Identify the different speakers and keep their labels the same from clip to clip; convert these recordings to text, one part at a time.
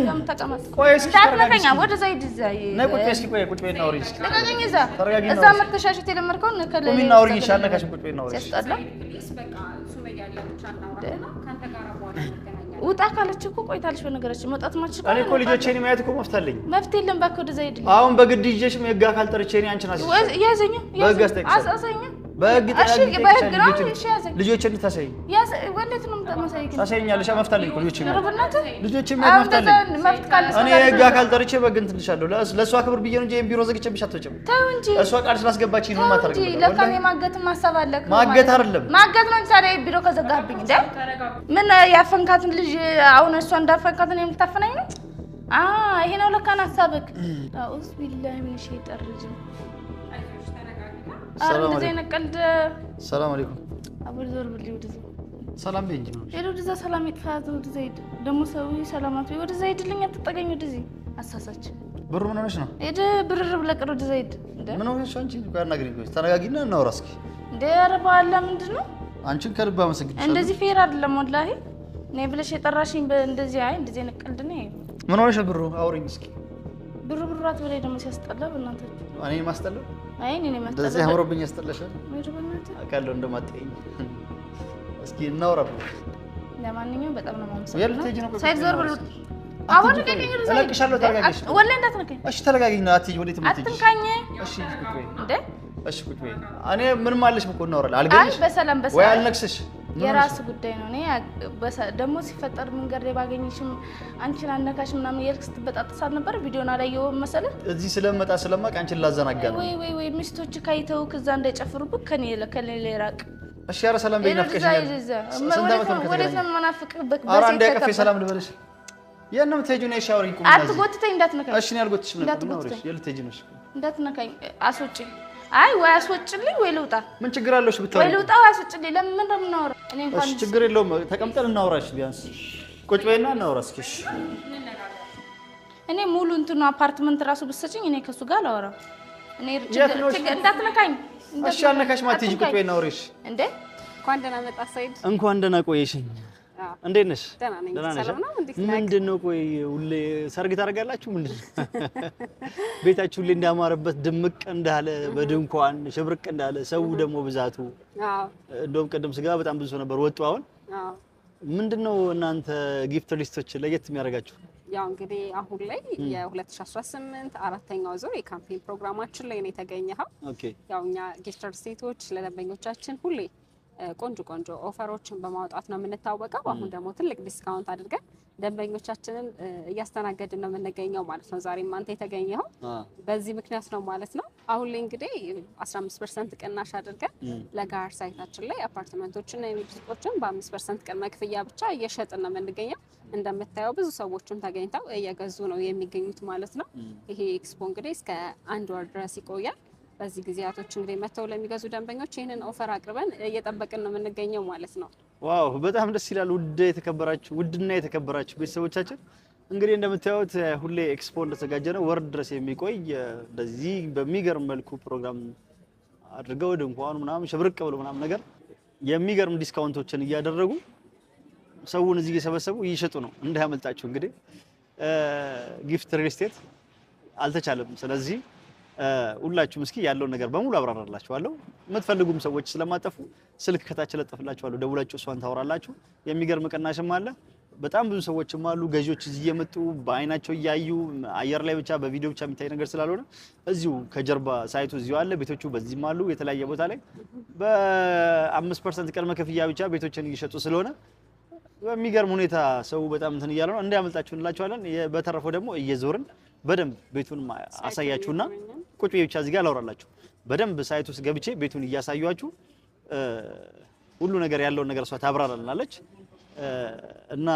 Speaker 1: ያም ተቀመጥ
Speaker 2: ቆይስ
Speaker 1: ታጥነከኛ ወደ ዘይድ ዘይ
Speaker 2: ነይ ቁጭ እስኪ ቆይ ቁጭ በይና አውሪኝ እስኪ
Speaker 1: ለቀቀኝ እዛ መተሻሽት የለመርከውን ከለ
Speaker 2: ቁሚና አውሪኝ ሻለካሽ ቁጭ በይና አውሪኝ
Speaker 1: ሲያስጠላ
Speaker 3: በቃ ሱመያ ያለች አናውራና ካንተ ጋር በኋላ እንገናኛለን
Speaker 1: ውጣ ካለች እኮ ቆይታለች በነገራችን መጣት ማችል
Speaker 2: እኔ እኮ ልጆቼን ማየት እኮ መፍታለኝ
Speaker 1: መፍት የለም ባክ ወደ ዘይድ
Speaker 2: አሁን በግድ ይዤሽ የጋ ካልጠርቼ እኔ አንቺን
Speaker 1: ያዘኝ
Speaker 2: በህግ አስጠይቅሻለሁ
Speaker 1: አሳሰኝ
Speaker 2: በህግ
Speaker 1: በህግ ነው እሺ ያዘኝ
Speaker 2: ልጆቼን ታሳይ
Speaker 1: ወንዴት ነው የምታሳይ
Speaker 2: ታሳይኛለሽ መፍታለኝ እኮ ልጆቼን ልጆቼን
Speaker 1: መፍታለኝ መፍት ካለ
Speaker 2: እኔ የጋ ካልጠርቼ በግ እንትልሻለሁ ለሷ ክብር ብዬ ነው እንጂ ቢሮ ዘግቼብሽ አትወጪም
Speaker 1: ተው እንጂ
Speaker 2: እሷ ቃል ስላስገባችኝ ነው ማታረግ
Speaker 1: እንጂ ለካም የማገት ማሰብ አለ
Speaker 2: ማገት አይደለም
Speaker 1: ማገት ነው ታዲያ ቢሮ ከዘጋብኝ እንደ ምን ያፈንካትን ልጅ አሁን እሷ እንዳፈንካት ነው የምታፈናኝ ነው ይሄ ነው ለካን ሐሳብክ አውስ ቢላሂ ምን ሸይጣን ረጅም ሰላም አለይኩም አቡል ዞር ብሊ ወደዚህ
Speaker 2: ሰላም በእንጂ ነው
Speaker 1: ወደዛ ሰላም ይጥፋት ወደዚህ ሄድ ደሞ ሰው ሰላማት ወደዚህ ሄድልኝ አትጠገኝ ወደዚህ አሳሳች
Speaker 2: ብሩ ምን ሆነሽ ነው
Speaker 1: ሄድ ብርር ብለቀር ወደዚህ ሄድ
Speaker 2: ምን ሆነሽ አንቺ ጋርናግሪ ነው ተረጋጊና እናውራ እስኪ
Speaker 1: እንደ ያረባላ ምንድነው
Speaker 2: አንቺን ከልብ አመሰግናለሁ
Speaker 1: እንደዚህ ፌር አይደለም ወላሂ ነይ ብለሽ የጠራሽኝ እንደዚህ እንደዚህ ነቀልድ ነው
Speaker 2: ምን ሆነሽ ብሩ አውሪኝ እስኪ
Speaker 1: ብሩራት በላይ ደሞ ሲያስጠላ በእናንተ
Speaker 2: እኔ ማስጠላ
Speaker 1: እኔ ማስጠላ
Speaker 2: እንደዚህ አምሮብኝ ያስጠላሻል
Speaker 1: ወይስ በእናንተ
Speaker 2: አቃለው እንደማጠይኝ እስኪ እናውራ
Speaker 1: ለማንኛውም በጣም ነው ማመሰግነው
Speaker 2: የልትጂ ነው
Speaker 1: ሳይድ ዞር ብሎ አሁን ከቀኝ ርዘይ
Speaker 2: ለቅሻለሁ ተረጋጊሽ
Speaker 1: ወላሂ እንዳትነካኝ
Speaker 2: እሺ ተረጋጊና አትጂ ወዴት ምትጂ
Speaker 1: አትንካኝ
Speaker 2: እሺ ቁጭ በይ
Speaker 1: እንዴ
Speaker 2: እሺ ቁጭ በይ እኔ ምን ማለሽ እኮ እናወራለን አልገኝሽ
Speaker 1: አይ በሰላም
Speaker 2: ወይ አልነክስሽ
Speaker 1: የራስ ጉዳይ ነው እኔ ደሞ ሲፈጠር መንገር ባገኝሽም አንቺን አነካሽ ምናምን የርክስ ትበጣጥሳት ነበር ቪዲዮና ላይ የወም መሰለ
Speaker 2: እዚህ ስለመጣ ስለማቅ አንቺን ላዘናጋ ነው
Speaker 1: ወይ ሚስቶች ካይተው ከዛ እንዳይጨፍሩብክ ከኔ ለራቅ
Speaker 2: እሺ ያረ ሰላም በይና ፍቅሽኛል
Speaker 1: ወዴት ነው የምናፍቅበት
Speaker 2: ኧረ አንዴ ከፌ ሰላም ልበልሽ የነም ተጁና ሻወሪ ቁም
Speaker 1: አትጎትተኝ እንዳትነካኝ
Speaker 2: እሺ ነው ያልጎትሽም ነበር ነው እሺ የልትጂ ነው
Speaker 1: እንዳትነካኝ አስወጪ አይ ወይ አስወጭልኝ ወይ ልውጣ
Speaker 2: ምን ችግር አለሽ ብታወሪ
Speaker 1: ወይ ልውጣ ወይ አስወጭልኝ ለምን እንደምናወራ እኔ እንኳን
Speaker 2: እሺ ችግር የለውም ተቀምጠን እናወራሽ ቢያንስ ቁጭ በይና እናወራ እስኪ እሺ
Speaker 1: እኔ ሙሉ እንትኑ አፓርትመንት ራሱ ብትሰጪኝ እኔ ከሱ ጋር አላወራም እኔ ችግር እንዳትነካኝ
Speaker 2: እሺ አልነካሽ ማትጂ ቁጭ በይና አውሪሽ
Speaker 1: እንዴ
Speaker 3: እንኳን ደህና መጣ ሰይድ
Speaker 2: እንኳን ደህና ቆየሽኝ እንዴት ነሽ
Speaker 3: ደህና ነኝ ሰላም ነው እንዴ
Speaker 2: ምንድነው ቆይ ሁሌ ሰርግ ታደርጋላችሁ ምንድነው ቤታችሁ ሁሌ እንዳማረበት ድምቅ እንዳለ በድንኳን ሽብርቅ እንዳለ ሰው ደግሞ ብዛቱ እንደውም ቀደም ስጋ በጣም ብዙ ነበር ወጡ አሁን ምንድነው እናንተ ጊፍት ሊስቶች ለየት የሚያደርጋችሁ
Speaker 3: ያው እንግዲህ አሁን ላይ የ2018 አራተኛው ዙር የካምፔን ፕሮግራማችን ላይ ነው የተገኘኸው
Speaker 2: ኦኬ
Speaker 3: ያው እኛ ጊፍት ሊስቶች ለደንበኞቻችን ሁሌ ቆንጆ ኦፈሮችን በማውጣት ነው የምንታወቀው አሁን ደግሞ ትልቅ ዲስካውንት አድርገን ደንበኞቻችንን እያስተናገድን ነው የምንገኘው ማለት ነው ዛሬም አንተ የተገኘው በዚህ ምክንያት ነው ማለት ነው አሁን ላይ እንግዲህ 15% ቅናሽ አድርገን ለጋር ሳይታችን ላይ አፓርትመንቶችና የቤቶችን በ5% ቅድመ ክፍያ ብቻ እየሸጥን ነው የምንገኘው እንደምታየው ብዙ ሰዎችም ተገኝተው እየገዙ ነው የሚገኙት ማለት ነው ይሄ ኤክስፖ እንግዲህ እስከ 1 ወር ድረስ ይቆያል በዚህ ጊዜያቶች እንግዲህ መተው ለሚገዙ ደንበኞች ይሄንን ኦፈር አቅርበን እየጠበቅን ነው የምንገኘው ማለት ነው
Speaker 2: ዋው በጣም ደስ ይላል ውድና የተከበራችሁ ቤተሰቦቻችን እንግዲህ እንደምታዩት ሁሌ ኤክስፖ እንደተዘጋጀ ነው ወር ድረስ የሚቆይ እንደዚህ በሚገርም መልኩ ፕሮግራም አድርገው ድንኳኑ ምናምን ሽብርቅ ብሎ ምናምን ነገር የሚገርም ዲስካውንቶችን እያደረጉ ሰውን እዚህ እየሰበሰቡ እየሸጡ ነው እንዳያመልጣችሁ እንግዲህ ጊፍት ሪል ስቴት አልተቻለም ስለዚህ ሁላችሁም እስኪ ያለው ነገር በሙሉ አብራራላችኋለሁ የምትፈልጉም ሰዎች ስለማጠፉ ስልክ ከታች ለጥፍላችኋለሁ ደውላችሁ እሷን ታወራላችሁ የሚገርም ቅናሽም አለ በጣም ብዙ ሰዎችም አሉ ገዢዎች እዚህ እየመጡ በአይናቸው እያዩ አየር ላይ ብቻ በቪዲዮ ብቻ የሚታይ ነገር ስላልሆነ እዚሁ ከጀርባ ሳይቱ እዚሁ አለ ቤቶቹ በዚህም አሉ የተለያየ ቦታ ላይ በ5% ቅድመ ክፍያ ብቻ ቤቶችን እየሸጡ ስለሆነ በሚገርም ሁኔታ ሰው በጣም እንትን እያለ ነው እንዳያመልጣችሁ እንላችኋለን በተረፈው ደግሞ እየዞርን በደንብ ቤቱን አሳያችሁና ቁጭ ብቻ እዚህ ጋር ላውራላችሁ በደንብ ሳይት ውስጥ ገብቼ ቤቱን እያሳያችሁ ሁሉ ነገር ያለውን ነገር እሷ ታብራራልናለች እና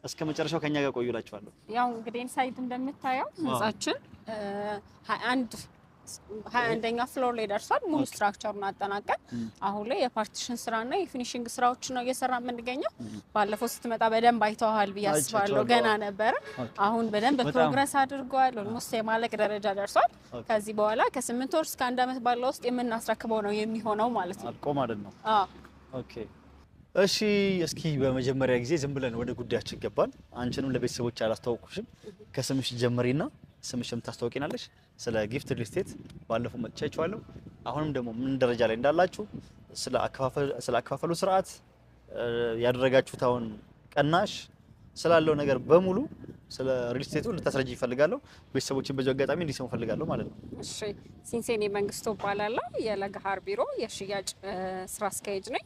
Speaker 2: እስከ መጨረሻው ከኛ ጋር ቆዩላችኋለሁ
Speaker 3: ያው እንግዲህ ኢንሳይድ እንደምታየው ህንጻችን 21ኛ ፍሎር ላይ ደርሷል ሙሉ ስትራክቸሩን አጠናቀን አሁን ላይ የፓርቲሽን ስራና የፊኒሺንግ ስራዎች ነው እየሰራ የምንገኘው ባለፈው ስትመጣ በደንብ አይተዋል ቢያስባለው ገና ነበር አሁን በደንብ ፕሮግረስ አድርጓል ኦልሞስት የማለቅ ደረጃ ደርሷል ከዚህ በኋላ ከ8 ወር እስከ 1 አመት ባለው ውስጥ የምናስረክበው ነው የሚሆነው ማለት ነው
Speaker 2: አቆም አይደል ነው ኦኬ እሺ እስኪ በመጀመሪያ ጊዜ ዝም ብለን ወደ ጉዳያችን ገባን። አንቺንም ለቤተሰቦች አላስተዋወቅኩሽም። ከስምሽ ጀምሪና ስምሽም ታስተዋውቂናለሽ። ስለ ጊፍት ሪል ስቴት ባለፈው መጥቻችኋለሁ። አሁንም ደግሞ ምን ደረጃ ላይ እንዳላችሁ ስለ አከፋፈሉ ስርዓት ያደረጋችሁት አሁን ቀናሽ ስላለው ነገር በሙሉ ስለ ሪል ስቴቱ ልታስረጂ ይፈልጋለሁ። ቤተሰቦችን በዚህ አጋጣሚ እንዲሰሙ ፈልጋለሁ ማለት ነው።
Speaker 3: እሺ ሲንሴኔ መንግስቱ እባላለሁ። የለገሃር ቢሮ የሽያጭ ስራ አስኪያጅ ነኝ።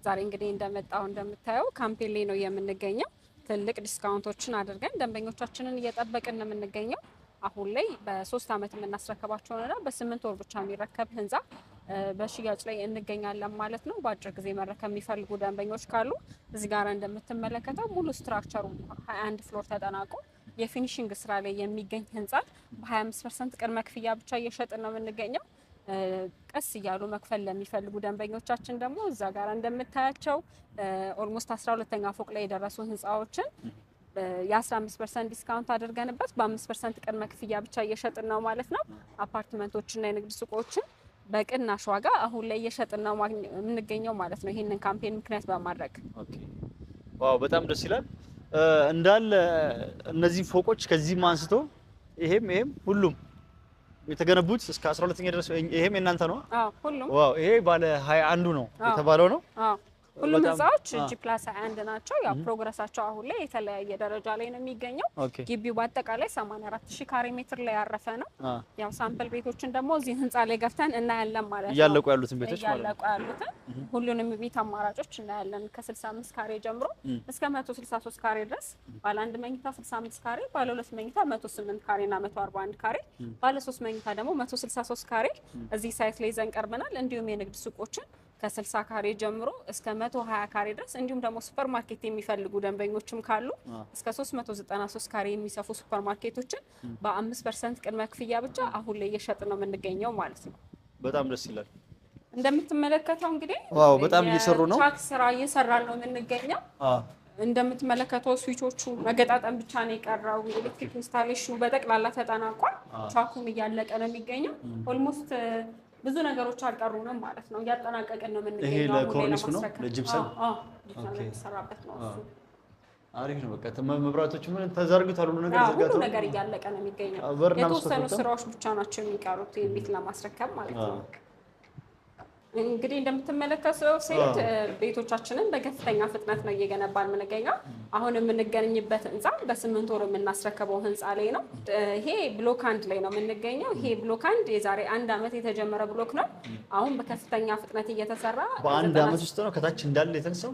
Speaker 3: ዛሬ እንግዲህ እንደምታየው ካምፔን ላይ ነው የምንገኘው። ትልቅ ዲስካውንቶችን አድርገን ደንበኞቻችንን እየጠበቅን ነው የምንገኘው። አሁን ላይ በ3 አመት የምናስረከባቸውና በ8 ወር ብቻ የሚረከብ ህንጻ በሽያጭ ላይ እንገኛለን ማለት ነው። በአጭር ጊዜ መረከብ የሚፈልጉ ደንበኞች ካሉ እዚህ ጋር እንደምትመለከተው ሙሉ ስትራክቸሩ 21 ፍሎር ተጠናቆ የፊኒሺንግ ስራ ላይ የሚገኝ ህንጻ በ25% ቅድመ ክፍያ ብቻ እየሸጥን ነው የምንገኘው። ቀስ እያሉ መክፈል ለሚፈልጉ ደንበኞቻችን ደግሞ እዛ ጋር እንደምታያቸው ኦልሞስት 12ኛ ፎቅ ላይ የደረሱ ህንጻዎችን የ15% ዲስካውንት አድርገንበት በ5% ቅድመ ክፍያ ብቻ እየሸጥን ነው ማለት ነው። አፓርትመንቶችና የንግድ ሱቆችን በቅናሽ ዋጋ አሁን ላይ እየሸጥን ነው የምንገኘው ማለት ነው። ይሄንን ካምፔን ምክንያት በማድረግ
Speaker 2: ኦኬ ዋው በጣም ደስ ይላል። እንዳለ እነዚህ ፎቆች ከዚህም አንስቶ ይሄም ሁሉም የተገነቡት እስከ 12ኛ ድረስ ይሄም የናንተ ነው?
Speaker 3: አዎ ሁሉም።
Speaker 2: ዋው ይሄ ባለ 21 ነው የተባለው ነው?
Speaker 3: አዎ ሁሉም ህንጻዎች G+21 ናቸው። ያው ፕሮግረሳቸው አሁን ላይ የተለያየ ደረጃ ላይ ነው የሚገኘው። ግቢው በአጠቃላይ 84000 ካሬ ሜትር ላይ ያረፈ ነው። ያው ሳምፕል ቤቶችን ደግሞ እዚህ ህንጻ ላይ ገፍተን እናያለን ማለት ነው።
Speaker 2: እያለቁ ያሉትን ቤቶች ማለት ነው።
Speaker 3: እያለቁ ያሉትን ሁሉንም ቤት አማራጮች እናያለን ከ65 ካሬ ጀምሮ እስከ 163 ካሬ ድረስ። ባለ 1 መኝታ 65 ካሬ፣ ባለ 2 መኝታ 108 ካሬ እና 141 ካሬ፣ ባለ 3 መኝታ ደግሞ 163 ካሬ እዚህ ሳይት ላይ ይዘን ቀርበናል። እንዲሁም የንግድ ሱቆችን ከ60 ካሬ ጀምሮ እስከ 120 ካሬ ድረስ እንዲሁም ደግሞ ሱፐር ማርኬት የሚፈልጉ ደንበኞችም ካሉ እስከ 393 ካሬ የሚሰፉ ሱፐር ማርኬቶችን በ5% ቅድመ ክፍያ ብቻ አሁን ላይ እየሸጥን ነው የምንገኘው ማለት ነው።
Speaker 2: በጣም ደስ ይላል።
Speaker 3: እንደምትመለከተው እንግዲህ
Speaker 2: ዋው በጣም እየሰሩ ነው።
Speaker 3: ቻክ ስራ እየሰራን ነው የምንገኘው። እንደምትመለከተው ስዊቾቹ መገጣጠም ብቻ ነው የቀረው። ኤሌክትሪክ ኢንስታሌሽኑ በጠቅላላ ተጠናቋል። ቻኩም እያለቀ ነው የሚገኘው። ኦልሞስት ብዙ ነገሮች አልቀሩንም ማለት ነው። እያጠናቀቅን ነው የምንገኘው።
Speaker 2: ይሄ ለኮርኒስ ነው ለጂፕሰም
Speaker 3: ኦኬ ሰራበት ነው እሱ።
Speaker 2: አሪፍ ነው። በቃ መብራቶቹ ምን ተዘርግቷል፣ ሁሉ ነገር ተዘርግቷል።
Speaker 3: ሁሉ ነገር እያለቀ ነው የሚገኘው። የተወሰኑ ስራዎች ብቻ ናቸው የሚቀሩት ቤት ለማስረከብ ማለት ነው። እንግዲህ እንደምትመለከተው ሴት ቤቶቻችንን በከፍተኛ ፍጥነት ነው እየገነባን የምንገኘው። አሁን የምንገኝበት ህንጻ በ8 ወር የምናስረከበው ህንጻ ላይ ነው። ይሄ ብሎክ 1 ላይ ነው የምንገኘው። ይሄ ብሎክ 1 የዛሬ 1 አመት የተጀመረ ብሎክ ነው። አሁን በከፍተኛ ፍጥነት እየተሰራ
Speaker 2: በአንድ አመት ውስጥ ነው ከታች እንዳለ የተነሳው።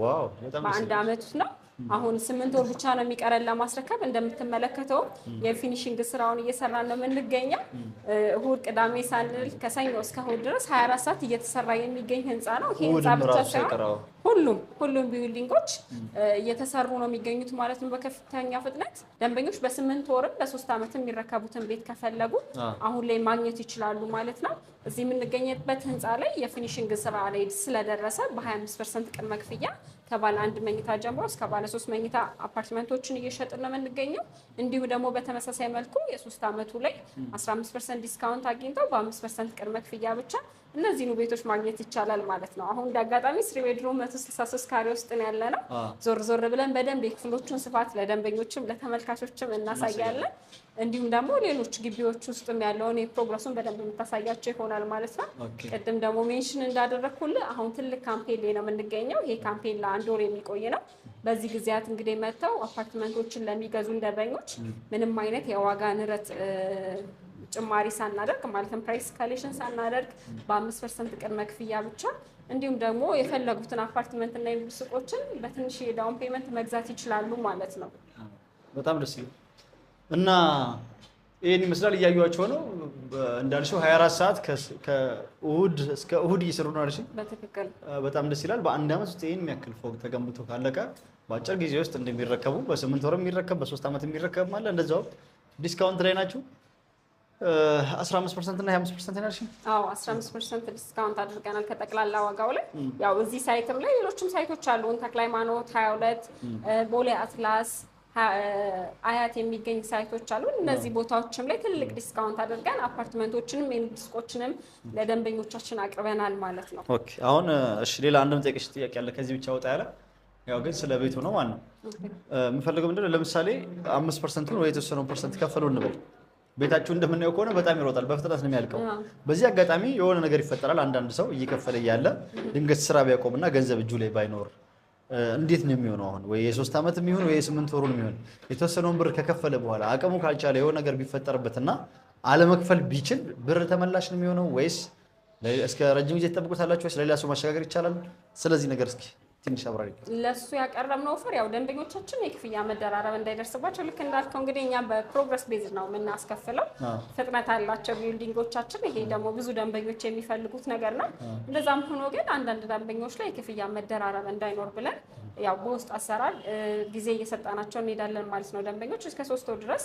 Speaker 2: ዋው በጣም
Speaker 3: በአንድ አመት ውስጥ ነው። አሁን 8 ወር ብቻ ነው የሚቀረን ለማስረከብ። እንደምትመለከተው የፊኒሺንግ ስራውን እየሰራን ነው የምንገኘው። እሁድ ቅዳሜ ሳንል ከሰኞ እስከ እሁድ ድረስ 24 ሰዓት እየተሰራ የሚገኝ ህንጻ ነው። ይሄ ህንጻ ብቻ ሳይሆን ሁሉም ቢልዲንጎች እየተሰሩ ነው የሚገኙት ማለት ነው በከፍተኛ ፍጥነት። ደንበኞች በ8 ወርም በ3 አመትም የሚረከቡትን ቤት ከፈለጉ አሁን ላይ ማግኘት ይችላሉ ማለት ነው። እዚህ የምንገኝበት ህንጻ ላይ የፊኒሺንግ ስራ ላይ ስለደረሰ በ25% ቅድመ ክፍያ ከባለ 1 መኝታ ጀምሮ እስከ ባለ 3 መኝታ አፓርትመንቶችን እየሸጥን ነው የምንገኘው። እንዲሁ ደግሞ በተመሳሳይ መልኩ የ3 አመቱ ላይ 15% ዲስካውንት አግኝተው በ5% ቅድመ ክፍያ ብቻ እነዚህኑ ቤቶች ማግኘት ይቻላል ማለት ነው። አሁን እንዳጋጣሚ 3 ቤድሩም 163 ካሬ ውስጥ ነው ያለነው። ዞር ብለን በደንብ የክፍሎቹን ስፋት ለደንበኞችም ለተመልካቾችም እናሳያለን። እንዲሁም ደግሞ ሌሎች ግቢዎች ውስጥም ያለውን የፕሮግረሱን በደንብ የምታሳያቸው ይሆናል ማለት ነው። ቅድም ደግሞ ሜንሽን እንዳደረግኩልህ አሁን ትልቅ ካምፔን ላይ ነው የምንገኘው። ይሄ ካምፔን ለ1 ወር የሚቆይ ነው። በዚህ ጊዜያት እንግዲህ መጥተው አፓርትመንቶችን ለሚገዙ ደንበኞች ምንም አይነት የዋጋ ንረት ጭማሪ ሳናደርግ ማለትም ፕራይስ ካሌሽን ሳናደርግ በ5% ቅድመ ክፍያ ብቻ እንዲሁም ደግሞ የፈለጉትን አፓርትመንት እና የንግድ ሱቆችን በትንሽ የዳውን ፔመንት መግዛት ይችላሉ ማለት ነው።
Speaker 2: በጣም ደስ ይላል እና ይሄን ይመስላል። እያዩዋቸው ነው እንዳልሽው 24 ሰዓት ከእሁድ እስከ እሁድ እየሰሩ ነው አይደል?
Speaker 3: በትክክል
Speaker 2: በጣም ደስ ይላል። በአንድ አመት ውስጥ ይሄን የሚያክል ፎቅ ተገንብቶ ካለቀ በአጭር ጊዜ ውስጥ እንደሚረከቡ በ8 ወር የሚረከብ በ3 አመት የሚረከብ ማለት እንደዛው ዲስካውንት ላይ ናቸው። 15% እና 25% ያልሽ?
Speaker 3: አዎ 15% ዲስካውንት አድርገናል ከጠቅላላ ዋጋው ላይ። ያው እዚህ ሳይትም ላይ ሌሎችም ሳይቶች አሉ። ተክለ ሃይማኖት 22፣ ቦሌ አትላስ አያት የሚገኝ ሳይቶች አሉ። እነዚህ ቦታዎችም ላይ ትልቅ ዲስካውንት አድርገን አፓርትመንቶችንም የንግድ ሱቆችንም ለደንበኞቻችን አቅርበናል ማለት ነው።
Speaker 2: ኦኬ አሁን እሺ ሌላ አንድም ጠይቅሽ ጥያቄ አለ ከዚህ ብቻ ወጣ ያለ ያው ግን ስለ ቤቱ ነው ማለት ነው የምፈልገው ምንድነው ለምሳሌ 5% ወይ የተወሰነው ፐርሰንት ከፈሉ እንበል ቤታችሁ እንደምናየው ከሆነ በጣም ይሮጣል በፍጥነት ነው የሚያልቀው በዚህ አጋጣሚ የሆነ ነገር ይፈጠራል አንዳንድ ሰው እየከፈለ ያለ ድንገት ስራ ቢያቆምና ገንዘብ እጁ ላይ ባይኖር እንዴት ነው የሚሆነው አሁን ወይ የ3 ዓመት የሚሆን ወይ የ8 ወሩን የሚሆን የተወሰነውን ብር ከከፈለ በኋላ አቅሙ ካልቻለ የሆነ ነገር ቢፈጠርበትና አለመክፈል ቢችል ብር ተመላሽ ነው የሚሆነው ወይስ እስከ ረጅም ጊዜ ተጠብቁታላችሁ ወይስ ሌላ ሰው ማሸጋገር ይቻላል ስለዚህ ነገር እስኪ ትንሽ አብራሪ
Speaker 3: ለሱ ያቀረብነው ኦፈር ያው ደንበኞቻችን የክፍያ መደራረብ እንዳይደርስባቸው ልክ እንዳልከው እንግዲህ እኛ በፕሮግረስ ቤዝ ነው የምናስከፍለው ፍጥነት አላቸው ቢልዲንጎቻችን ይሄ ደግሞ ብዙ ደንበኞች የሚፈልጉት ነገር ነው እንደዛም ሆኖ ግን አንዳንድ ደንበኞች ላይ የክፍያ መደራረብ እንዳይኖር ብለን ያው በውስጥ አሰራር ጊዜ እየሰጣናቸው እንሄዳለን ማለት ነው ደንበኞች እስከ 3 ወር ድረስ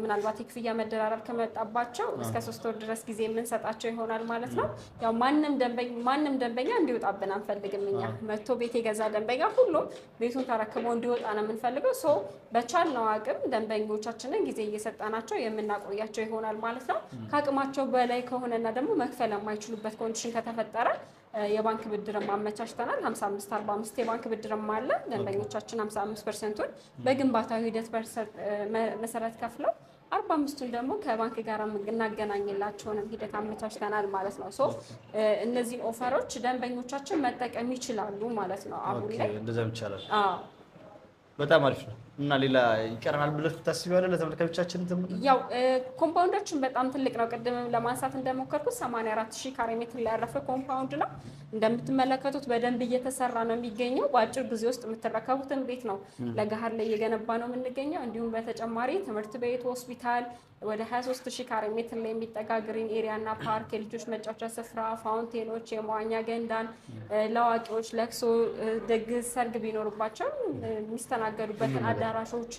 Speaker 3: ምናልባት የክፍያ መደራረብ ከመጣባቸው እስከ 3 ወር ድረስ ጊዜ የምንሰጣቸው ይሆናል ማለት ነው ያው ማንንም ደንበኛ እንዲወጣብን አንፈልግም እኛ መጥቶ ቤት የገዛ ደንበኛ ሁሉ ቤቱን ተረክቦ እንዲወጣ ነው የምንፈልገው ሶ በቻልነው አቅም ደንበኞቻችንን ጊዜ እየሰጣናቸው የምናቆያቸው ይሆናል ማለት ነው ከአቅማቸው በላይ ከሆነና ደግሞ መክፈል የማይችሉበት ኮንዲሽን ከተፈጠረ የባንክ ብድርም አመቻችተናል 55-45 የባንክ ብድርም አለ ደንበኞቻችን 55%ን በግንባታው ሂደት መሰረት ከፍለው 45ቱን ደግሞ ከባንክ ጋር እናገናኝላቸውንም ሂደት አመቻችተናል ማለት ነው ሶ እነዚህ ኦፈሮች ደንበኞቻችን መጠቀም ይችላሉ ማለት ነው አሁን ላይ
Speaker 2: እንደዛም ይቻላል በጣም አሪፍ ነው እና ሌላ ይቀርናል ብለሽ ታስቢያለሽ ለተመልካቾቻችን
Speaker 3: ያው ኮምፓውንዳችን በጣም ትልቅ ነው ቀደም ለማንሳት እንደሞከርኩት 84000 ካሬ ሜትር ላይ ያረፈ ኮምፓውንድ ነው እንደምትመለከቱት በደንብ እየተሰራ ነው የሚገኘው በአጭር ጊዜ ውስጥ የምትረከቡትን ቤት ነው ለገሃር ላይ እየገነባ ነው የምንገኘው እንዲሁም በተጨማሪ ትምህርት ቤት ሆስፒታል ወደ 23000 ካሬ ሜትር ላይ የሚጠጋ ግሪን ኤሪያ እና ፓርክ የልጆች መጫወቻ ስፍራ ፋውንቴኖች የመዋኛ ገንዳን ለዋቂዎች ለቅሶ ደግስ ሰርግ ቢኖርባቸው የሚስተናገዱበትን አዳራሾች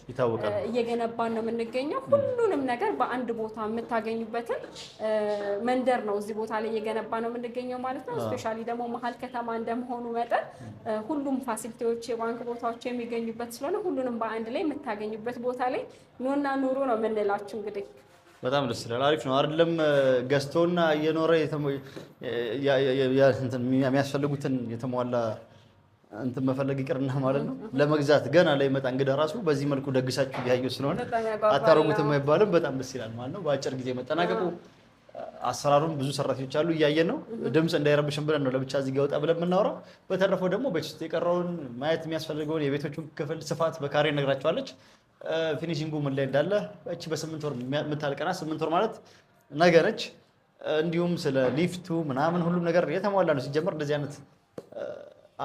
Speaker 3: እየገነባን ነው የምንገኘው ሁሉንም ነገር በአንድ ቦታ የምታገኙበትን መንደር ነው እዚህ ቦታ ላይ እየገነባ ነው የምንገኘው ማለት ነው ስፔሻሊ ደግሞ መሀል ከተማ እንደመሆኑ መጠን ሁሉም ፋሲሊቲዎች የባንክ ቦታዎች የሚገኙበት ስለሆነ ሁሉንም በአንድ ላይ የምታገኙበት ቦታ ላይ ኑና ኑሩ ነው የምንላችሁ እንግዲህ
Speaker 2: በጣም ደስ ይላል አሪፍ ነው አይደለም ገዝቶና እየኖረ የሚያስፈልጉትን የተሟላ እንትን መፈለግ ይቅርና ማለት ነው ለመግዛት ገና ላይ መጣ እንግዳ ራሱ በዚህ መልኩ ደግሳችሁ ያዩ ስለሆነ አታረጉትም አይባልም በጣም ደስ ይላል ማለት ነው በአጭር ጊዜ መጠናቀቁ አሰራሩን ብዙ ሰራተኞች አሉ እያየን ነው ድምጽ እንዳይረብሽን ብለን ነው ለብቻ እዚህ ጋር ወጣ ብለን የምናወራው በተረፈው ደግሞ ቤት ውስጥ የቀረውን ማየት የሚያስፈልገውን የቤቶቹን ክፍል ስፋት በካሬ ነግራቸዋለች ፊኒሺንጉ ምን ላይ እንዳለ እቺ በ8 ወር የምታልቀና 8 ወር ማለት ነገ ነች እንዲሁም ስለ ሊፍቱ ምናምን ሁሉም ነገር የተሟላ ነው ሲጀመር እንደዚህ አይነት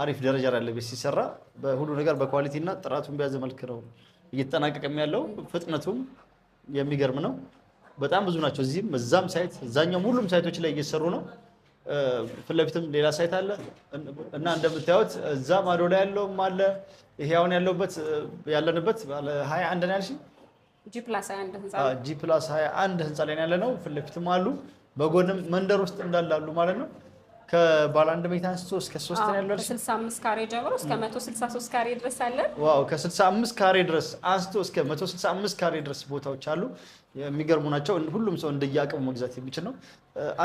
Speaker 2: አሪፍ ደረጃ ላይ ቤት ሲሰራ በሁሉ ነገር በኳሊቲ እና ጥራቱን በያዘ መልክ ነው እየተጠናቀቀም ያለው ፍጥነቱም የሚገርም ነው በጣም ብዙ ናቸው እዚህም እዛም ሳይት እዛኛው ሁሉም ሳይቶች ላይ እየሰሩ ነው ፍለፊትም ሌላ ሳይት አለ እና እንደምታዩት እዛ ማዶ ላይ ያለውም አለ ይሄ አሁን ያለንበት ባለ 21 ነው ያልሽ
Speaker 3: G+21 ህንጻ
Speaker 2: G+21 ህንጻ ላይ ያለ ነው ፍለፊትም አሉ በጎንም መንደር ውስጥ እንዳላሉ ማለት ነው ከባለ አንድ መኝታ አንስቶ እስከ 3 ነው ያለው
Speaker 3: ከ65 ካሬ ጀምሮ እስከ 163 ካሬ ድረስ አለ
Speaker 2: ዋው ከ65 ካሬ ድረስ አንስቶ እስከ 165 ካሬ ድረስ ቦታዎች አሉ የሚገርሙ ናቸው ሁሉም ሰው እንደያቀሙ መግዛት የሚችል ነው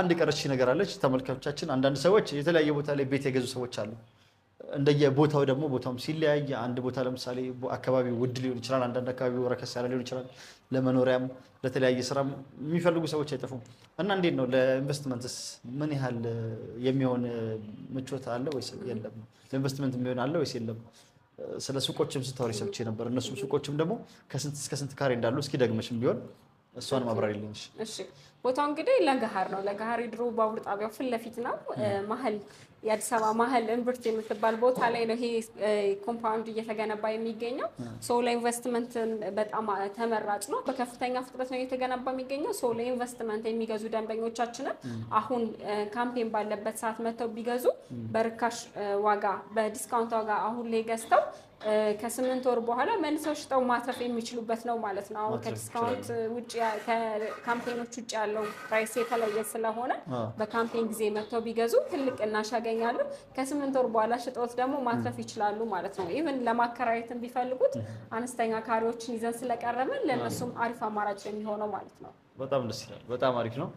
Speaker 2: አንድ ቀረች ነገር አለች ተመልካቾቻችን አንዳንድ ሰዎች የተለያየ ቦታ ላይ ቤት የገዙ ሰዎች አሉ እንደየቦታው ደግሞ ቦታውም ሲለያይ አንድ ቦታ ለምሳሌ አካባቢ ውድ ሊሆን ይችላል አንዳንድ አካባቢ ወረከስ ያለ ሊሆን ይችላል ለመኖሪያም ለተለያየ ስራ የሚፈልጉ ሰዎች አይጠፉም እና እንዴት ነው ለኢንቨስትመንትስ ምን ያህል የሚሆን ምቾት አለ ወይስ የለም ለኢንቨስትመንት የሚሆን አለ ወይስ የለም ስለ ሱቆችም ስታወሪ ሰብቼ ነበር እነሱ ሱቆችም ደግሞ ከስንት እስከ ስንት ካሬ እንዳሉ እስኪ ደግመሽም ቢሆን እሷን ማብራሪልኝ
Speaker 3: እሺ ቦታው እንግዲህ ለገሃር ነው ለገሃር ድሮ ባቡር ጣቢያው ፊት ለፊት ነው መሀል የአዲስ አበባ መሀል እምብርት የምትባል ቦታ ላይ ነው ይሄ ኮምፓውንድ እየተገነባ የሚገኘው ሶ ለኢንቨስትመንት በጣም ተመራጭ ነው በከፍተኛ ፍጥነት ነው እየተገነባ የሚገኘው ሶ ለኢንቨስትመንት የሚገዙ ደንበኞቻችንን አሁን ካምፔን ባለበት ሰዓት መተው ቢገዙ በርካሽ ዋጋ በዲስካውንት ዋጋ አሁን ላይ ገዝተው ከ8 ወር በኋላ መልሰው ሽጠው ማትረፍ የሚችሉበት ነው ማለት ነው። አሁን ከዲስካውንት ውጪ ከካምፔኖች ውጪ ያለው ፕራይስ የተለየ ስለሆነ በካምፔን ጊዜ መጥተው ቢገዙ ትልቅ ቅናሽ ያገኛሉ። ከ8 ወር በኋላ ሽጠውት ደግሞ ማትረፍ ይችላሉ ማለት ነው። ኢቭን ለማከራየትም ቢፈልጉት አነስተኛ ካሬዎችን ይዘን ስለቀረብን ለነሱም አሪፍ አማራጭ የሚሆነው ማለት ነው።
Speaker 2: በጣም ደስ ይላል። በጣም አሪፍ ነው።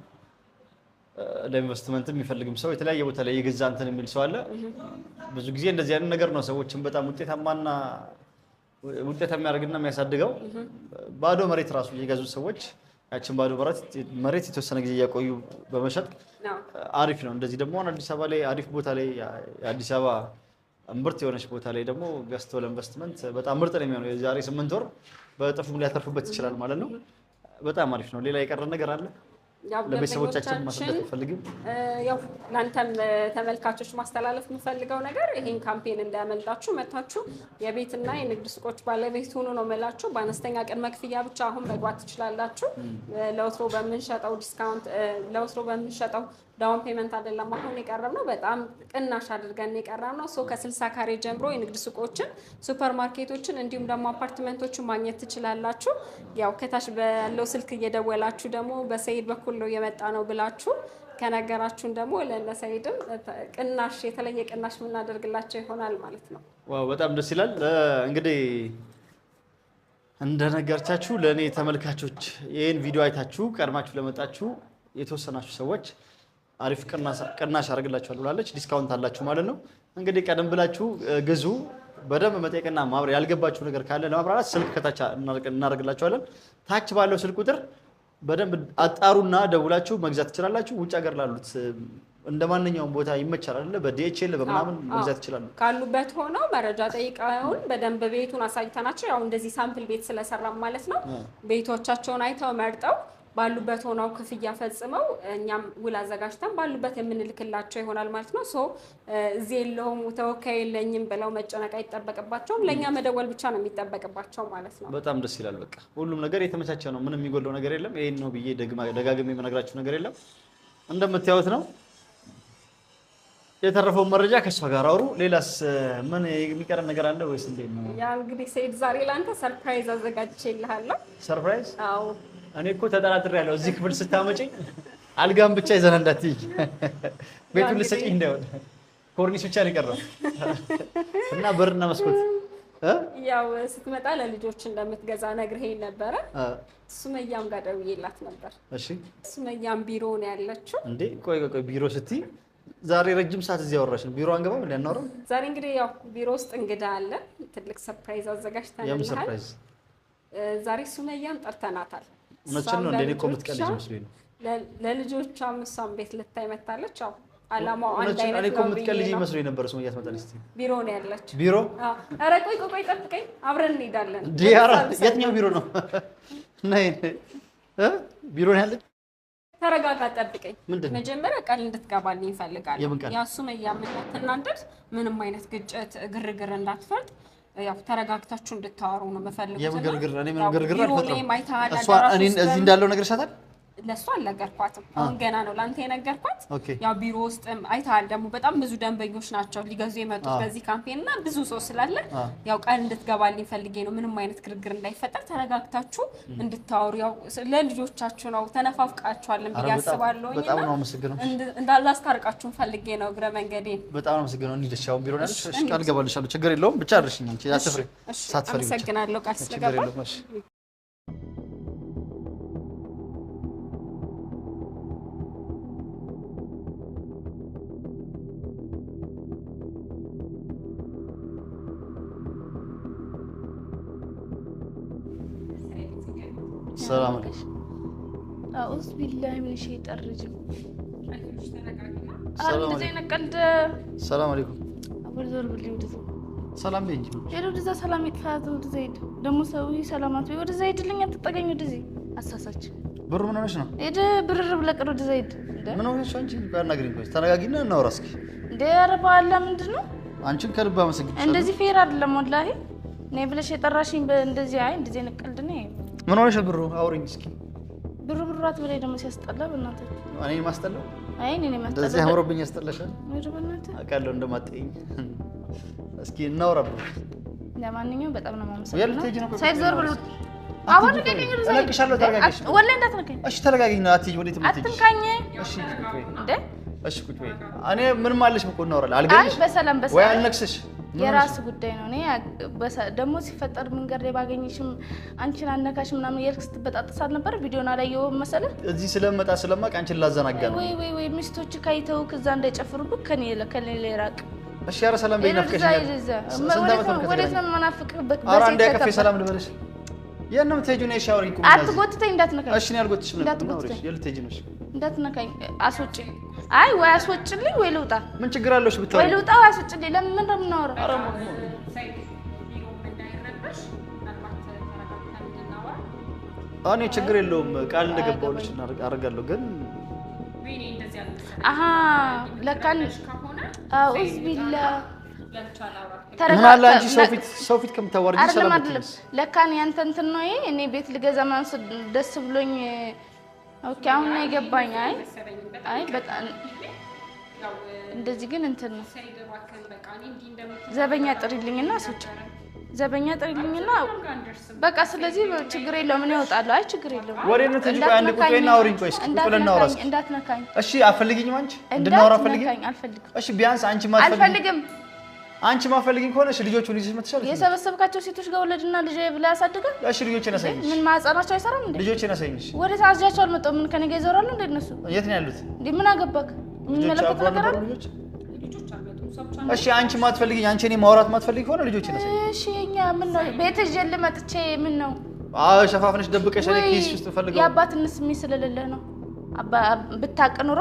Speaker 2: ለኢንቨስትመንት የሚፈልግም ሰው የተለያየ ቦታ ላይ የገዛ እንትን የሚል ሰው አለ። ብዙ ጊዜ እንደዚህ አይነት ነገር ነው ሰዎችን በጣም ውጤታማና ውጤታማ የሚያደርግና የሚያሳድገው። ባዶ መሬት ራሱ የገዙ ሰዎች ያችን ባዶ መሬት የተወሰነ ጊዜ እያቆዩ በመሸጥ አሪፍ ነው። እንደዚህ ደግሞ አዲስ አበባ ላይ አሪፍ ቦታ ላይ የአዲስ አበባ ምርጥ የሆነች ቦታ ላይ ደግሞ ገዝተው ለኢንቨስትመንት በጣም ምርጥ ነው የሚሆነው። የዛሬ 8 ወር በጥፉም ሊያተርፉበት ይችላል ማለት ነው። በጣም አሪፍ ነው። ሌላ የቀረ ነገር አለ? ለቤተሰቦቻችን ማስተላለፍ ፈልግም
Speaker 3: ያው ላንተም ተመልካቾች ማስተላለፍ የምፈልገው ነገር ይሄን ካምፔን እንዳያመልጣችሁ መታችሁ የቤትና የንግድ ሱቆች ባለቤት ሆኖ ነው መላችሁ። በአነስተኛ ቅድመ ክፍያ ብቻ አሁን መግባት ትችላላችሁ። ለወትሮ በምንሸጠው ዲስካውንት ለወትሮ በምንሸጠው ዳውን ፔመንት አይደለም አሁን የቀረብነው በጣም ቅናሽ አድርገን የቀረብነው። ከ60 ካሬ ጀምሮ የንግድ ሱቆችን፣ ሱፐርማርኬቶችን እንዲሁም ደግሞ አፓርትመንቶችን ማግኘት ትችላላችሁ። ያው ከታች ባለው ስልክ እየደወላችሁ ደግሞ በሰይድ በኩል ነው የመጣ ነው ብላችሁ ከነገራችሁን ደግሞ ለነሰይድም ቅናሽ የተለየ ቅናሽ የምናደርግላቸው ይሆናል ማለት ነው።
Speaker 2: ዋው በጣም ደስ ይላል። እንግዲህ እንደነገርቻችሁ ለኔ ተመልካቾች ይሄን ቪዲዮ አይታችሁ ቀድማችሁ ለመጣችሁ የተወሰናችሁ ሰዎች አሪፍ ቅናሽ አድርግላችኋል ብላለች። ዲስካውንት አላችሁ ማለት ነው። እንግዲህ ቀደም ብላችሁ ግዙ። በደንብ መጠየቅና ማብራሪያ ያልገባችሁ ነገር ካለ ለማብራራት ስልክ ከታች እናደርግላችኋለን። ታች ባለው ስልክ ቁጥር በደንብ አጣሩና ደውላችሁ መግዛት ትችላላችሁ። ውጭ ሀገር ላሉት እንደማንኛውም ቦታ ይመቻል አይደል? በዲኤችኤል በምናምን መግዛት ይችላሉ።
Speaker 3: ካሉበት ሆነው መረጃ ጠይቀውን በደንብ ቤቱን አሳይተናቸው ያው እንደዚህ ሳምፕል ቤት ስለሰራ ማለት ነው ቤቶቻቸውን አይተው መርጠው ባሉበት ሆነው ክፍያ ፈጽመው እኛም ውል አዘጋጅተን ባሉበት የምንልክላቸው ይሆናል ማለት ነው። እዚህ የለውም ተወካይ የለኝም ብለው መጨነቅ አይጠበቅባቸውም። ለኛ መደወል ብቻ ነው የሚጠበቅባቸው ማለት ነው።
Speaker 2: በጣም ደስ ይላል። በቃ ሁሉም ነገር የተመቻቸ ነው። ምንም የሚጎለው ነገር የለም። ይሄን ነው ብዬ ደጋግሜ የምነግራችሁ ነገር የለም። እንደምታዩት ነው። የተረፈው መረጃ ከሷ ጋር አውሩ። ሌላስ ምን የሚቀር ነገር አለ ወይስ እንዴት ነው?
Speaker 3: ያ እንግዲህ ሰይድ ዛሬ ላንተ ሰርፕራይዝ አዘጋጅቼልሃለሁ።
Speaker 2: ሰርፕራይዝ?
Speaker 3: አዎ
Speaker 2: እኔ እኮ ተጠራጥሬያለሁ። እዚህ ክፍል ስታመጪኝ አልጋም ብቻ ይዘና እንዳትይ ቤቱን ልትሰጪኝ እንዳይሆን ኮርኒስ ብቻ ነው የቀረው እና በርና መስኮት
Speaker 3: ያው ስትመጣ ለልጆች እንደምትገዛ ነግሬህ ነበረ። ሱመያም ጋር ደውዬላት ነበር።
Speaker 2: እሺ
Speaker 3: ሱመያም ቢሮ ነው ያለችው።
Speaker 2: እንዴ ቆይ ቢሮ ስትይ ዛሬ ረጅም ሰዓት እዚህ አወራሽን። ቢሮ አንገባም እንዴ? አናወራም?
Speaker 3: ዛሬ እንግዲህ ያው ቢሮ ውስጥ እንግዳ አለ። ትልቅ ሰርፕራይዝ አዘጋጅተናል።
Speaker 2: የምን ሰርፕራይዝ?
Speaker 3: ዛሬ ሱመያን ጠርተናታል።
Speaker 2: እውነትሽን ነው። እንደኔ እኮ የምትቀልጂ መስሎኝ ነው።
Speaker 3: ለልጆቿም እሷም ቤት ልታይ መታለች። ያው አላማው አንድ አይነት ነው።
Speaker 2: እኔ እኮ የምትቀልጂ መስሎኝ ነበር። ሱመያ ትመጣለች።
Speaker 3: ቢሮ ነው ያለችው።
Speaker 2: ቢሮ?
Speaker 3: ኧረ ቆይ ጠብቀኝ፣ አብረን እንሄዳለን።
Speaker 2: ዲያራ የትኛው ቢሮ ነው? ነይ ቢሮ ነው ያለችው።
Speaker 3: ተረጋጋ፣ ጠብቀኝ። መጀመሪያ ቃል እንድትገባልኝ እፈልጋለሁ። ያ ሱመያ እንዳትናደድ፣ ምንም አይነት ግጭት፣ ግርግር እንዳትፈርድ ያው ተረጋግታችሁ እንድታወሩ ነው የምፈልገው።
Speaker 2: የምግርግር እኔ ምንም ግርግር አልፈጥርም።
Speaker 3: እሷ
Speaker 2: እኔ እዚህ እንዳለው ነገር ሻታል
Speaker 3: ለሷ አልነገርኳትም። አሁን ገና ነው ላንተ የነገርኳት። ያው ቢሮ ውስጥ አይተሃል ደግሞ በጣም ብዙ ደንበኞች ናቸው ሊገዙ የመጡት በዚህ ካምፔን እና ብዙ ሰው ስላለ ያው ቃል እንድትገባልኝ ፈልጌ ነው። ምንም አይነት ግርግር እንዳይፈጠር ተረጋግታችሁ እንድታወሩ ያው ለልጆቻችሁ ነው። ተነፋፍቃችኋል ብዬ አስባለሁ።
Speaker 2: በጣም ነው አመሰግነው።
Speaker 3: እንዳላስታርቃችሁ ፈልጌ ነው እግረ መንገዴ።
Speaker 2: በጣም ነው አመሰግነው። እንዲደሻው ቢሮ ነው ያለሽ። ቃል ገባልሻለሁ። ችግር የለውም። ብቻ አድርሽኝ አንቺ አትፍሪ። ሳትፈሪ ብቻ
Speaker 3: አመሰግናለሁ ቃል ስለገባ።
Speaker 2: ሰላም አለይኩም።
Speaker 1: አኡዝ ቢላሂ ሚን ሸይጣን ረጂም። ሰላም አለይኩም። አብር ዞር ብልኝ ወደዛ።
Speaker 2: ሰላም በይ እንጂ
Speaker 1: ወደዛ ሰላም ይጥፋት። ወደዛ ሂድ ደግሞ ሰውዬ ሰላማት ወይ ወደዛ ሂድልኝ። አትጠገኝ ወደዚህ አሳሳች።
Speaker 2: ብሩ ምን ሆነሽ ነው?
Speaker 1: ሂድ ብርር ብለቀር ወደዛ ሂድ።
Speaker 2: ምን ሆነሽ አንቺ? ባናግሪኝ ቆይ ተረጋጊና እናውራ እስኪ።
Speaker 1: እንደ ኧረ በኋላ ምንድን ነው?
Speaker 2: አንቺን ከልብ አመሰግናለሁ።
Speaker 1: እንደዚህ ፌር አይደለም ወላሂ። እኔ ብለሽ የጠራሽኝ እንደዚህ አይ እንደዚህ ነቀልድ ነው።
Speaker 2: ምን ሆነሽ ብሩ? አውሪኝ እስኪ።
Speaker 1: ብሩ ብራት በላይ ደግሞ ሲያስጠላ በእናትህ።
Speaker 2: እኔ ማስጠላው?
Speaker 1: አይ እኔ ማስጠላው።
Speaker 2: እንደዚህ አምሮብኝ ያስጠላሻል?
Speaker 1: ወደ በእናትህ
Speaker 2: አውቃለሁ እንደማትጠይኝ። እስኪ እናውራ ብሩ።
Speaker 1: ለማንኛውም በጣም ነው የማመሰግነው ሰይድ ዞር ብሎ አሁን ከገኝ
Speaker 2: እለቅሻለሁ ተረጋግሽ
Speaker 1: ወላ እንዳትነካኝ
Speaker 2: እሺ ተረጋግኝ ነው አትይ ወዴት ምትይ
Speaker 1: አትንካኝ
Speaker 2: እሺ እንዴ እሺ ቁጭ በይ እኔ ምንም አለሽ እኮ እናወራለን አልገኝሽ
Speaker 1: በሰላም
Speaker 2: ወይ አልነክስሽ
Speaker 1: የራስ ጉዳይ ነው እኔ ደሞ ሲፈጠር መንገድ ላይ ባገኝሽም አንቺን አነካሽ ምናምን የልክስ ትበጣጥሳል ነበር ቪዲዮና ላይ የው መሰለ እዚህ
Speaker 2: ስለመጣ ስለማቅ አንቺን ላዘናጋ ነው
Speaker 1: ወይ ሚስቶች ካይተው ከዛ እንዳይጨፍሩብክ ከኔ ለራቅ
Speaker 2: እሺ ያረ ሰላም በይናፍቀሽ
Speaker 1: ወዴት ነው መናፍቅበት
Speaker 2: ኧረ አንዴ ከፌ ሰላም ልበልሽ የነም ተጁኔ ሻወሪ ቁም
Speaker 1: አትጎትተኝ እንዳትነካኝ
Speaker 2: እሺ ነው ያልጎትሽ ነው የልትጂ ነው
Speaker 1: እንዳትነካኝ አስወጪ አይ ወይ አስወጪልኝ ወይ ልውጣ
Speaker 2: ምን ችግር አለሽ ብታው
Speaker 1: ወይ ልውጣ ወይ አስወጪልኝ ለምን ምን እንደምናወራ
Speaker 2: እኔ ችግር የለውም ቃል እንደገባውልሽ አደርጋለሁ ግን
Speaker 1: አሃ ለካን አውዝ ቢላ
Speaker 2: ምን አለ አንቺ ሰው ፊት ከምታወርጂ ሰላም
Speaker 1: አይደለም ለካን ያንተ እንትን ነው ይሄ እኔ ቤት ልገዛ ማንስ ደስ ብሎኝ ኦኬ አሁን ነው የገባኝ አይ በጣም እንደዚህ ግን እንትን ነው ዘበኛ ጥሪልኝና አስወጪ ዘበኛ ጥሪልኝና በቃ ስለዚህ ችግር የለውም ምን ይወጣሉ አይ ችግር የለውም
Speaker 2: ወሬ ነው ትንሽ አንድ ቁጥሬና አውሪኝ ቆይ እስኪ ቁጥሬና አውራስ
Speaker 1: እንዳትነካኝ
Speaker 2: እሺ አፈልግኝ አንቺ እንድናወራ አፈልግኝ
Speaker 1: አልፈልግም
Speaker 2: እሺ ቢያንስ አንቺ ማፈልግኝ ከሆነ እሺ ልጆቹን ይዘሽ መጥተሻለሽ
Speaker 1: የሰበሰብካቸው ሴቶች ጋር ወለድና ልጅ ብላ ያሳድጋል
Speaker 2: እሺ ልጆቼን አሳይኝ
Speaker 1: ምን ማጻናቸው አይሰራም እንዴ
Speaker 2: ልጆቼን አሳይኝ እሺ
Speaker 1: ወደ ታዝጃቸው አልመጣው ምን ከነገ ይዞራሉ እንዴ እነሱ
Speaker 2: የት ነው ያሉት
Speaker 1: እንዴ ምን አገባክ ምን መለከት ነገር አለ
Speaker 2: ልጆች እሺ አንቺ ማትፈልጊኝ አንቺ እኔ ማውራት ማትፈልጊ ከሆነ ልጆቼን አሳይኝ
Speaker 1: እሺ እኛ ምን ነው ቤት ይዤ ልመጥቼ ምን ነው
Speaker 2: ሸፋፍነሽ ደብቀሽ እኔ ኪስ ውስጥ ፈልገው
Speaker 1: ያባትንስ የሚስልልህ ነው ብታቀኑሮ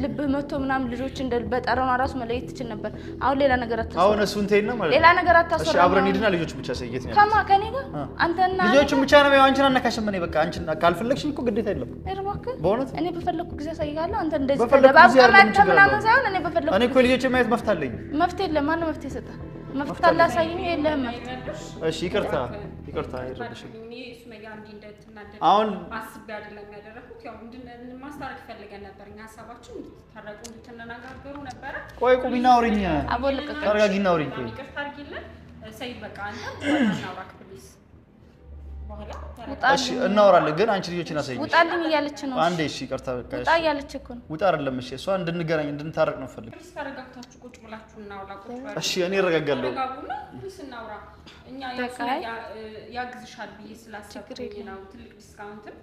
Speaker 1: ልብ መቶ ምናምን ልጆች እንደ በጠረኗ ራሱ መለየት ትችል ነበር አሁን ሌላ ነገር አታሰራ
Speaker 2: አሁን እሱን ተይና ማለት
Speaker 1: ሌላ ነገር አታሰራ
Speaker 2: እሺ አብረን ሂድና ልጆች ብቻ ሰይየት ነው
Speaker 1: ከማ ከኔ ጋር አንተና
Speaker 2: ልጆቹን ብቻ ነው አንቺን አነካሽም እኔ በቃ አንቺን ካልፈለግሽኝ እኮ ግዴታ የለም
Speaker 1: እርባክ
Speaker 2: በእውነት
Speaker 1: እኔ በፈለኩ ጊዜ ሳይጋለሁ አንተ እንደዚህ ተደባብቀህ ምናምን ሳይሆን እኔ በፈለኩ
Speaker 2: እኔ እኮ ልጆቼ ማየት መፍታለኝ
Speaker 1: መፍትሄ የለም ማን መፍትሄ ሰጣ መፍትሄ አላሳይኝ የለም
Speaker 2: እሺ ይቅርታ ይረብሽ
Speaker 3: አሁን አስቤ አይደለም ያደረኩት ያው ማስታረቅ ፈልገን ነበር እኛ ሐሳባችን ታረቁ እንድትነጋገሩ ነበር
Speaker 2: ቆይ ቁሚና አውሪኝ
Speaker 1: አቦልቀቅ
Speaker 2: ታረጋጊና አውሪኝ ቆይ
Speaker 3: ይቅርታ አድርጊልን ሰይድ በቃ አንተ እናውራክ ፕሊዝ
Speaker 2: እሺ እናወራለን ግን አንቺ ልጆችን አሳይኝ
Speaker 1: ውጣልኝ እያለች ነው
Speaker 2: አንዴ እሺ ይቅርታ በቃ
Speaker 1: ውጣ እያለች እኮ ነው
Speaker 2: ውጣ አይደለም እሺ እሷ እንድንገናኝ እንድንታረቅ ነው ፈልግ
Speaker 3: ፕሊዝ ተረጋግታችሁ ቁጭ ብላችሁ እናውራ ቁጭ ብላችሁ
Speaker 2: እሺ እኔ እረጋጋለሁ
Speaker 3: ፕሊዝ እናውራ እኛ ያግዝሻል ብዬ ስላሰብኩኝ ነው ትልቅ ዲስካውንትም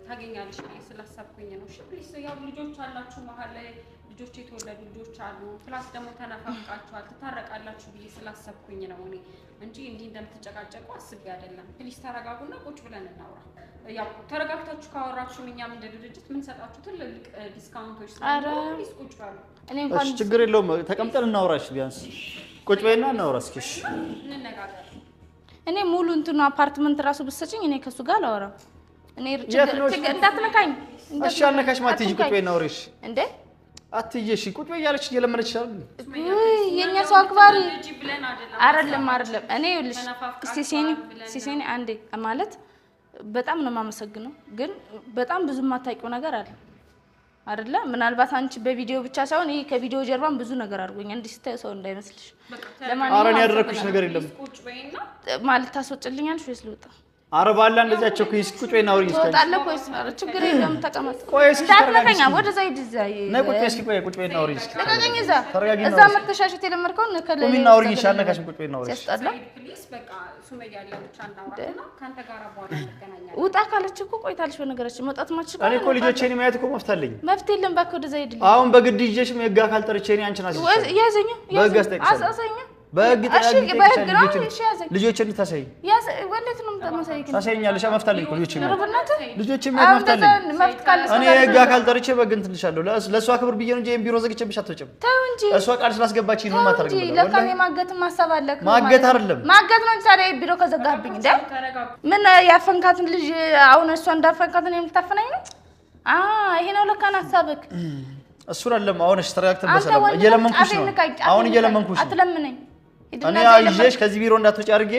Speaker 3: ታገኛለሽ ብዬ ስላሰብኩኝ ነው እሺ ፕሊዝ ያው ልጆች አላችሁ መሀል ላይ ልጆች የተወለዱ ልጆች አሉ ፕላስ ደግሞ ተነፋፍቃችኋል ትታረቃላችሁ ብዬ ስላሰብኩኝ ነው እኔ እንጂ እንዲህ እንደምትጨቃጨቁ አስቤ አይደለም ፕሊዝ ተረጋጉና ቁጭ ብለን እናውራ ያው ተረጋግታችሁ ካወራችሁም እኛም እንደ ድርጅት ምን ሰጣችሁ ትልቅ ዲስካውንቶች ስላሉ ፕሊዝ ቁጭ በሉ
Speaker 1: እኔ እንኳን
Speaker 2: ችግር የለውም ተቀምጠን እናውራሽ ቢያንስ ቁጭ በይና እናውራ እስኪ እሺ
Speaker 3: እንነጋገር
Speaker 1: እኔ ሙሉ እንትኑ አፓርትመንት ራሱ ብትሰጪኝ እኔ ከሱ ጋር አላወራም እኔ ችግር እንዳትነካኝ
Speaker 2: እሺ አልነካሽ ማትጂ ቁጭ በይና አውሪሽ
Speaker 1: እንዴ
Speaker 2: አትይሽ ቁጭ በይ ያለች እየለመነች ይችላል
Speaker 1: የኛ ሰው አክባሪ አይደለም እኔ ይኸውልሽ ሲሴኒ አንዴ ማለት በጣም ነው የማመሰግነው ግን በጣም ብዙ የማታውቂው ነገር አለ አይደለ ምናልባት አንቺ በቪዲዮ ብቻ ሳይሆን ይሄ ከቪዲዮ ጀርባም ብዙ ነገር አድርጎኛል እንዲህ ስታይ ሰው እንዳይመስልሽ
Speaker 2: ለማንኛውም አረን ያደረኩሽ ነገር የለም
Speaker 1: ማለት ታስወጭልኛለሽ ወይስ ልውጣ
Speaker 2: አረባላ እንደዛቸው ኩይስ ቁጭ በይና አውሪኝ እስኪ
Speaker 1: ወጣለ ኮይስ ችግር የለም ተቀመጥ
Speaker 2: ቆይ እስኪ
Speaker 1: እንዳትነካኝ ወደ ዘይድ ዘይ
Speaker 2: ነይ ቁጭ እስኪ ቁጭ በይና አውሪኝ እስኪ
Speaker 1: ተረጋግኝ እዛ መተሻሸት የለመድከው ነከለ
Speaker 2: ቁሚና አውሪኝ እሺ አልነካሽም ቁጭ በይና አውሪኝ
Speaker 1: ያስጠላ
Speaker 3: ፕሊዝ በቃ ሱመያ ለብቻ እናውራና ካንተ ጋር በኋላ እንገናኛለን
Speaker 1: ውጣ ካለች እኮ ቆይታለሽ በነገራችን መውጣት ማችል
Speaker 2: እኔ እኮ ልጆቼን ማየት እኮ መፍታለኝ
Speaker 1: መፍትሄ የለም ባክ ወደ ዘይድ
Speaker 2: አሁን በግድ ይዤሽም የጋ ካልጠርቼ እኔ አንቺን አስይሽ
Speaker 1: ያዘኝ አሳሰኝ
Speaker 2: በህግ ልጆች እንድታሳይ
Speaker 1: ወለት ነው ተመሳይክ
Speaker 2: ታሳይኛለሽ መፍታለኝ እኮ ልጆች
Speaker 1: መፍታለኝ
Speaker 2: እኔ የጋ ካልጠርቼ በግ እንትልሻለሁ ለእሷ ክብር ብዬ ነው እንጂ ቢሮ ዘግቼብሽ አትወጪም
Speaker 1: ተው እንጂ
Speaker 2: እሷ ቃል ስላስገባችኝ ነው ማታረግ ነው
Speaker 1: ለካኔ ማገትም ማሰባለክ
Speaker 2: ማገት አይደለም
Speaker 1: ማገት ነው ታዲያ ቢሮ ከዘጋብኝ እንደ ምን ያፈንካትን ልጅ አሁን እሷ እንዳፈንካትን የምታፈናኝ ነው ይሄ ነው ለካን ሐሳብክ
Speaker 2: እሱ አይደለም አሁን እሺ ተረጋግተን በሰላም እየለመንኩሽ ነው አሁን እየለመንኩሽ
Speaker 1: አትለምነኝ
Speaker 2: እኔ አይዤሽ ከዚህ ቢሮ እንዳትወጪ አድርጌ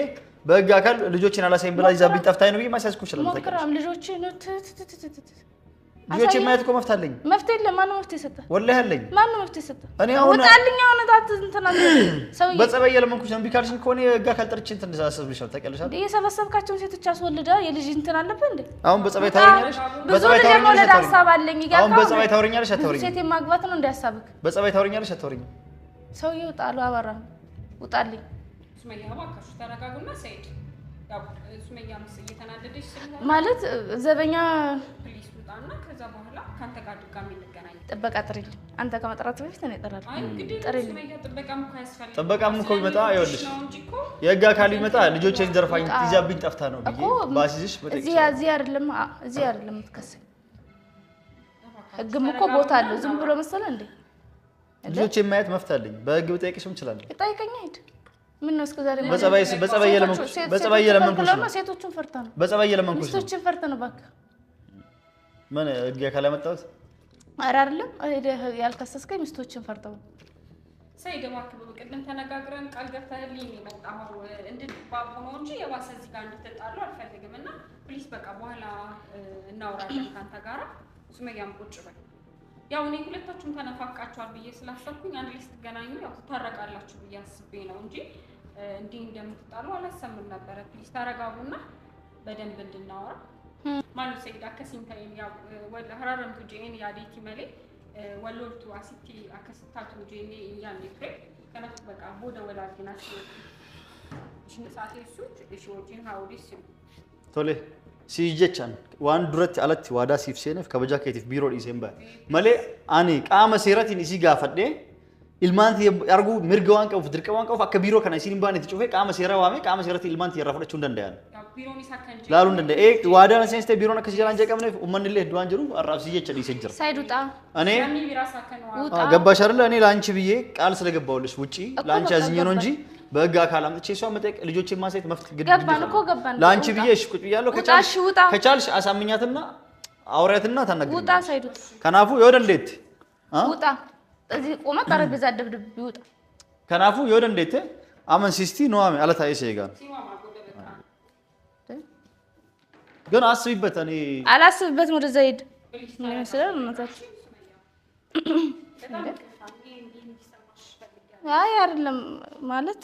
Speaker 2: በህግ አካል ልጆችን አላሳይም ብላ ይዛብኝ ጠፍታኝ ነው ብዬ ማሳስኩ ይችላል
Speaker 1: ሞክራም ልጆችን
Speaker 2: ልጆቼ ማየት እኮ መፍታለኝ
Speaker 1: መፍትሄ የለም ማን ነው መፍትሄ ሰጠ
Speaker 2: ወላሂ አለኝ
Speaker 1: ማን ነው መፍትሄ ሰጠ
Speaker 2: እኔ አሁን
Speaker 1: ወጣልኝ አሁን ታት እንትና ሰው
Speaker 2: በጸባይ የለመንኩሽ ነው ቢካልሽን ከሆነ ህግ ካልጠርች እንትን እንዳሳስብልሽ ነው ታውቂያለሽ አይደል
Speaker 1: የሰበሰብካቸውን ሴቶች አስወልዳ የልጅ እንትን አለበት እንዴ
Speaker 2: አሁን በጸባይ ታወሪኛለሽ
Speaker 1: በጸባይ ታወሪኛለሽ ሐሳብ አለኝ ይጋር
Speaker 2: አሁን በጸባይ ታወሪኛለሽ አታወሪኝ
Speaker 1: ሴት ማግባት ነው እንዲያሳብክ
Speaker 2: በጸባይ ታወሪኛለሽ አታወሪኝ
Speaker 1: ሰውዬው ጣሉ አባራ ውጣልኝ
Speaker 3: ሱመያ ባካሽ ተረጋጉና ሰይድ ያው ሱመያ እየተናደደች ስለሆነ
Speaker 1: ማለት ዘበኛ
Speaker 3: ፕሊስ ውጣና ከዛ በኋላ ካንተ ጋር ድጋሚ እንገናኝ
Speaker 1: ጥበቃ ጥሪልኝ አንተ ከመጥራት በፊት እኔ እጠራለሁ
Speaker 3: አይ እንግዲህ ሱመያ ጥበቃም እኮ ያስፈልጋል
Speaker 2: ጥበቃም እኮ ቢመጣ ይኸውልሽ የህግ አካል ቢመጣ ልጆቼን ዘርፋኝ ትይዛብኝ ጠፍታ ነው ብዬ ባሲዝሽ በጠቅሽ
Speaker 1: እዚህ አይደለም የምትከሰኝ ህግም እኮ ቦታ አለው ዝም ብሎ መሰለህ እንዴ
Speaker 2: ልጆቼን ማየት መፍታለኝ በህግ ብጠይቅሽም ይችላል
Speaker 1: ጠይቀኝ ሂድ ምን ነው እስከዛሬ
Speaker 2: በጸባይ የለመንኩሽ ነው
Speaker 1: ሴቶቹን ፈርታ ነው
Speaker 2: በጸባይ የለመንኩሽ ነው
Speaker 1: ሴቶቹን ፈርታ ነው ባካ
Speaker 2: ምን ህግ አካል ያመጣሁት
Speaker 1: ኧረ አይደለም ያልከሰስከኝ ሚስቶችን ፈርተው
Speaker 3: ሰይድ እባክህ በቅድም ተነጋግረን ቃል ገብተህልኝ ነው የመጣኸው እንድትባቡ ነው እንጂ የባሰ እዚህ ጋር እንድትጣሉ አልፈልግም እና ፕሊስ በቃ በኋላ እናወራለን ካንተ ጋር ሱመያም ቁጭ በል ያው እኔ ሁለታችሁም ተነፋቃችኋል ብዬ ስላሰብኩኝ አንድ ላይ ስትገናኙ ያው ትታረቃላችሁ ብዬ አስቤ ነው እንጂ እንዲህ እንደምትጣሉ አላሰብም ነበረ ፕሊስ ተረጋጉና በደንብ እንድናወራ ማለት ሰይድ አከሲንታይን ያው ወለ ሐራረምቱ ጄኒ ያዲቲ መሌ ወሎልቱ አሲቲ አከስታቱ ጄኒ ያንዴ ፍሬ ከነፍ በቃ ቦደ ወላጅናት ሽንሳቴ እሱ እሺዎጂን ሃውዲስ
Speaker 2: ቶሌ ሲጀቻን ዋን ዱረት አለቲ ዋዳ ሲፍሴነፍ ከበጃ ከቲፍ ቢሮ ዲሴምባ መሌ አኒ ቃመ ሴራቲን እሲ ጋፈዴ ኢልማንት ያርጉ ምርገዋን ቀውፍ ድርቀዋን ቀውፍ አከ ቢሮ ከና ሲኒምባን የተጮፈ ቃመ ሴራ ዋሜ ቃመ ሴራቲ ኢልማንት ይራፈደችው እንደንዳያል
Speaker 3: ቢሮኒ ሳከንጂ
Speaker 2: ላሉ እንደንደ ዋዳ ነሰንስተ ቢሮና ከሲጀራን ጀቀምነ ኡመንለ ዱዋን ጅሩ አራብ ሲጀች ዲሰንጅር
Speaker 1: ሳይዱጣ
Speaker 2: እኔ
Speaker 3: ያኒ ቢራሳ ከነዋ
Speaker 2: ገባሽ አይደል እኔ ላንቺ ብዬ ቃል ስለገባውልሽ ውጪ ላንቺ አዝኜ ነው እንጂ በህግ አካል አምጥቼ እሷ መጠየቅ ልጆቼን ማሳየት መፍት ግድ
Speaker 1: ገባን እኮ ገባን
Speaker 2: ላንቺ ብዬ እሺ ቁጭ ብያለሁ ከቻልሽ አሳምኛትና አውሪያትና ታናግሪኝ
Speaker 1: ውጣ ሳይዱጣ
Speaker 2: ከናፉ ይወደ እንዴት
Speaker 1: ውጣ እዚህ ቆመ ጠረጴዛ ደብድብ ይውጣ
Speaker 2: ከናፉ ይወደ እንዴት አመን ሲስቲ ነው አመ አለታዬ ሰይጋር ግን አስቢበት እኔ
Speaker 1: አላስብበት ወደ ዘይድ ምን ይመስላል እናታችሁ አይ አይደለም ማለት